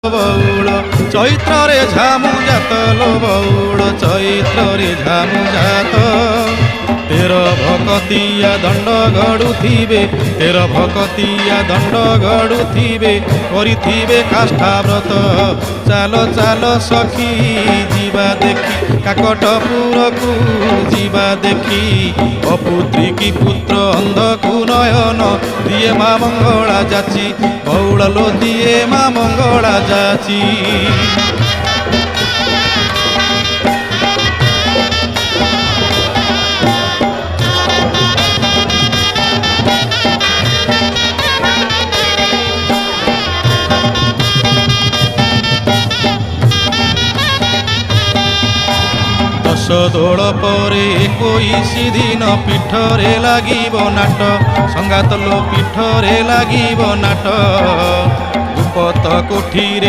বৌড় চৈত্রে ঝামু জাত লো বৌড় চৈত্রে ঝামু জাত তের ভকতিয়া দণ্ড গড়ুথিবে তের ভকতিয়া দণ্ড গড়ুথিবে করিথিবে কাষ্ঠাব্রত চাল চাল সখী ଯିବା দেখি কাকটপুরকু ଯିବା দেখি অপুত্রী কি পুত্র অন্ধকু নয়ন দিয়ে মা মঙ্গলা যাচি বৌড়লো দিয়ে মা মঙ্গলা যাচি দোড় পরে 21 দিন পিঠরে লাগিব নাট সঙ্গাত লো পিঠরে লাগিব নাট উপত কোঠিরে